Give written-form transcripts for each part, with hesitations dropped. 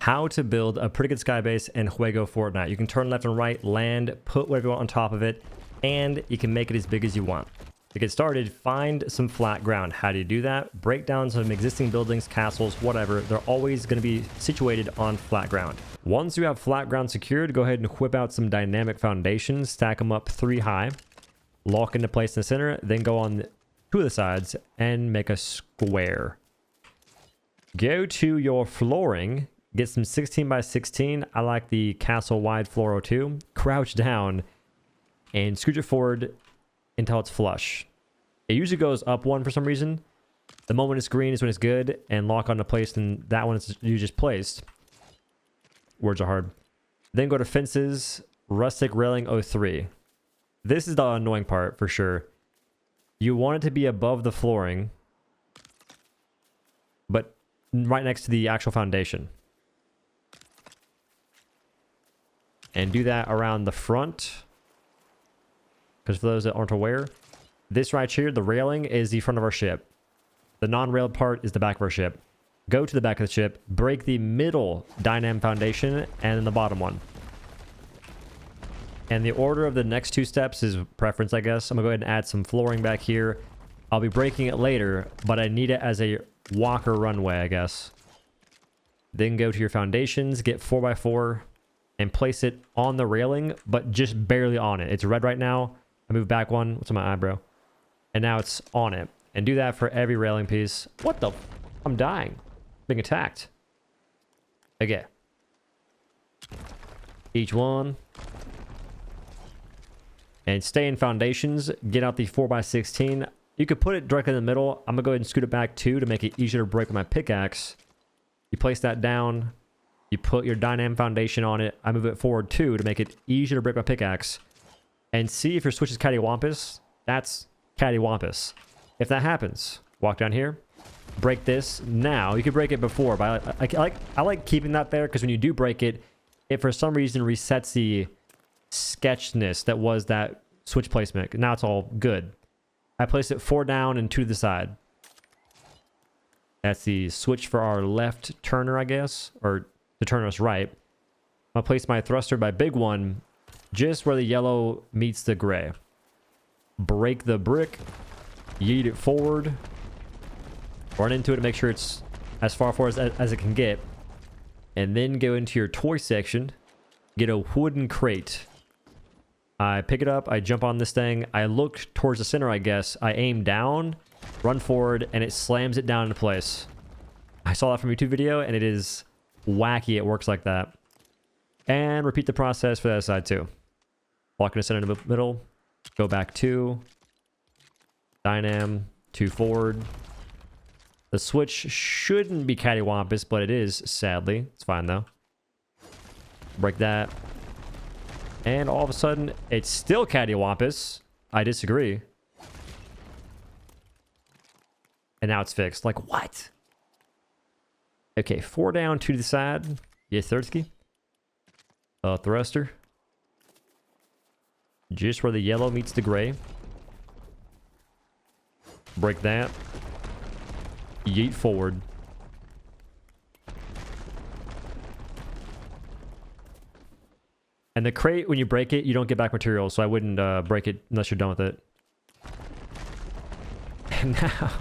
how to build a pretty good sky base in Juego Fortnite. You can turn left and right, land, put whatever you want on top of it, and you can make it as big as you want. To get started, find some flat ground. How do you do that? Break down some existing buildings, castles, whatever. They're always going to be situated on flat ground. Once you have flat ground secured, go ahead and whip out some dynamic foundations, stack them up 3 high, lock into place in the center, then go on 2 of the sides and make a square. Go to your flooring, get some 16 by 16. I like the castle wide floor 02. Crouch down and scooch it forward until it's flush. It usually goes up 1 for some reason. The moment it's green is when it's good, and lock onto place, and that one is you just placed. Words are hard. Then go to fences, rustic railing 03. This is the annoying part for sure. You want it to be above the flooring, but right next to the actual foundation. And do that around the front. Because for those that aren't aware, this right here, the railing, is the front of our ship. The non-railed part is the back of our ship. Go to the back of the ship, break the middle dynam foundation, and then the bottom one. And the order of the next 2 steps is preference, I guess. I'm going to go ahead and add some flooring back here. I'll be breaking it later, but I need it as a walker runway, I guess. Then go to your foundations, get 4x4, and place it on the railing, but just barely on it. It's red right now. I move back 1. What's on my eyebrow? And now it's on it. And do that for every railing piece. What the? I'm dying. Being attacked. Okay. Each one. And stay in foundations. Get out the 4x16. You could put it directly in the middle. I'm going to go ahead and scoot it back 2 to make it easier to break with my pickaxe. You place that down. You put your dynam foundation on it. I move it forward 2 to make it easier to break my pickaxe. And see if your switch is cattywampus. That's cattywampus. If that happens, walk down here, break this now. You could break it before, but I like keeping that there, because when you do break it, it for some reason resets the sketchness that was that switch placement. Now it's all good. I place it 4 down and 2 to the side. That's the switch for our left turner, I guess, or to turn us right. I'll place my thruster by big one just where the yellow meets the gray. Break the brick, yeet it forward, run into it to make sure it's as far forward as it can get, and then go into your toy section, get a wooden crate. I pick it up, I jump on this thing, I look towards the center, I guess, I aim down, run forward, and it slams it down into place. I saw that from a YouTube video, and it is wacky it works like that. And repeat the process for that side too. Walk in the center in the middle, go back 2, dynam, 2 forward. The switch shouldn't be cattywampus, but it is, sadly. It's fine though. Break that. And all of a sudden, it's still cattywampus. I disagree. And now it's fixed. Like, what? Okay, 4 down, 2 to the side. Yes, Thursky. Thruster. Just where the yellow meets the gray. Break that. Yeet forward. And the crate, when you break it, you don't get back material, so I wouldn't break it unless you're done with it. And now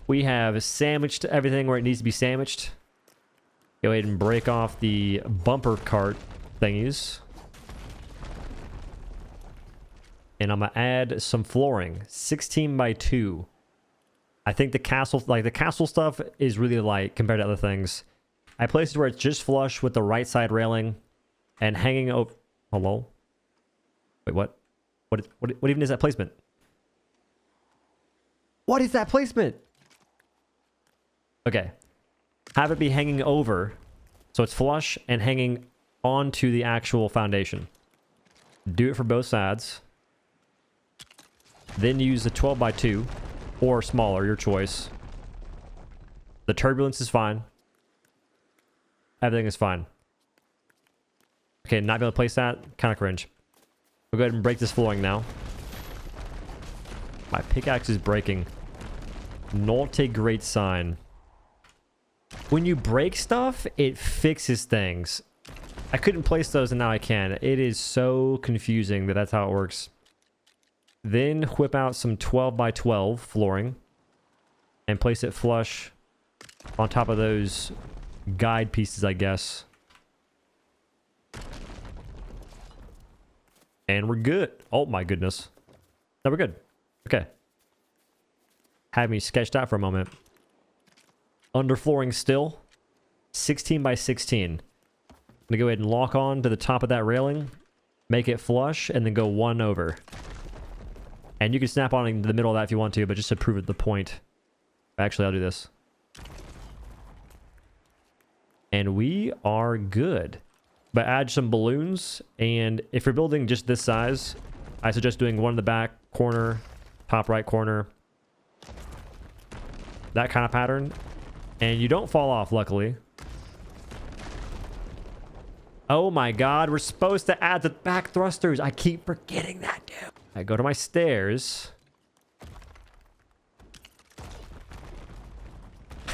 we have sandwiched everything where it needs to be sandwiched. Go ahead and break off the bumper cart thingies. And I'm going to add some flooring. 16 by 2. I think the castle stuff is really light compared to other things. I placed it where it's just flush with the right side railing and hanging over. Hello? Wait, what? What even is that placement? What is that placement? Okay. Have it be hanging over so it's flush and hanging onto the actual foundation. Do it for both sides. Then use the 12 by 2 or smaller, your choice. The turbulence is fine. Everything is fine. Okay, not be able to place that. Kind of cringe. We'll go ahead and break this flooring now. My pickaxe is breaking. Not a great sign. When you break stuff, it fixes things. I couldn't place those and now I can. It is so confusing, but that's how it works. Then whip out some 12 by 12 flooring and place it flush on top of those guide pieces, I guess. And we're good. Oh my goodness. No, we're good. Okay. Have me sketched out for a moment. Underflooring still. 16 by 16. I'm gonna go ahead and lock on to the top of that railing. Make it flush and then go one over. And you can snap on into the middle of that if you want to, but just to prove it the point. Actually, I'll do this. And we are good. But add some balloons, and if you're building just this size, I suggest doing one in the back corner, top right corner, that kind of pattern, and you don't fall off, luckily. Oh my god, we're supposed to add the back thrusters. I keep forgetting that, dude. I go to my stairs,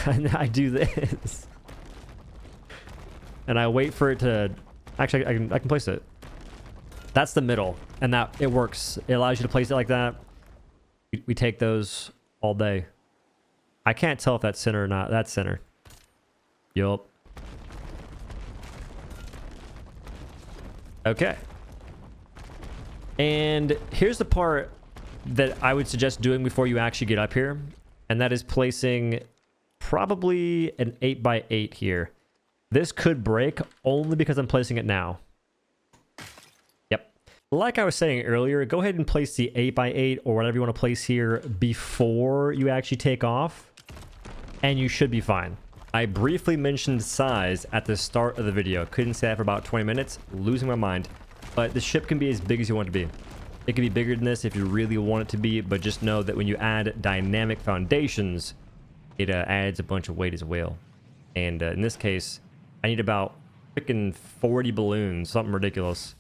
and I do this, and I wait for it to... Actually, I can place it. That's the middle, and that it works. It allows you to place it like that. We take those all day. I can't tell if that's center or not. That's center. Yup. Okay. And here's the part that I would suggest doing before you actually get up here, and that is placing probably an 8 by 8 here. This could break only because I'm placing it now. Yep. Like I was saying earlier, go ahead and place the 8 by 8 or whatever you want to place here before you actually take off, and you should be fine. I briefly mentioned size at the start of the video. Couldn't say that for about 20 minutes, losing my mind. But the ship can be as big as you want it to be. It can be bigger than this if you really want it to be, but just know that when you add dynamic foundations, it adds a bunch of weight as well. And in this case, I need about freaking 40 balloons, something ridiculous,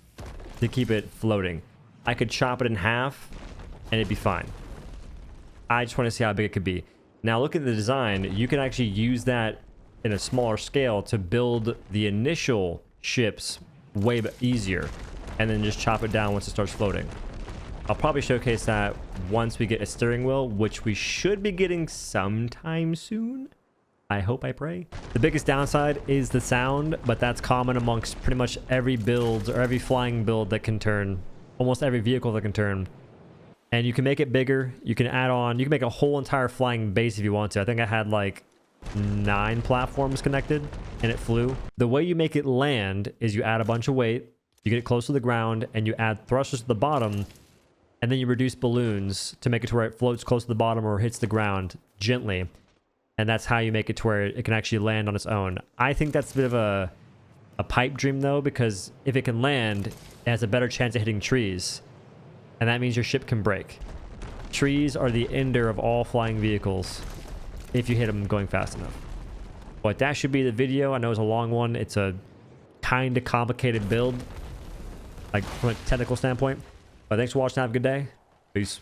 to keep it floating. I could chop it in half and it'd be fine. I just want to see how big it could be. Now look at the design. You can actually use that in a smaller scale to build the initial ships way easier, and then just chop it down once it starts floating. I'll probably showcase that once we get a steering wheel, which we should be getting sometime soon. I hope, I pray. The biggest downside is the sound, but that's common amongst pretty much every build or every flying build that can turn, almost every vehicle that can turn. And you can make it bigger. You can add on, you can make a whole entire flying base if you want to. I think I had like 9 platforms connected and it flew. The way you make it land is you add a bunch of weight, you get it close to the ground, and you add thrusters to the bottom, and then you reduce balloons to make it to where it floats close to the bottom or hits the ground gently. And that's how you make it to where it can actually land on its own. I think that's a bit of a pipe dream though, because if it can land, it has a better chance of hitting trees. And that means your ship can break. Trees are the ender of all flying vehicles if you hit them going fast enough. But that should be the video. I know it's a long one. It's a kind of complicated build, like from a technical standpoint. But thanks for watching. Have a good day. Peace.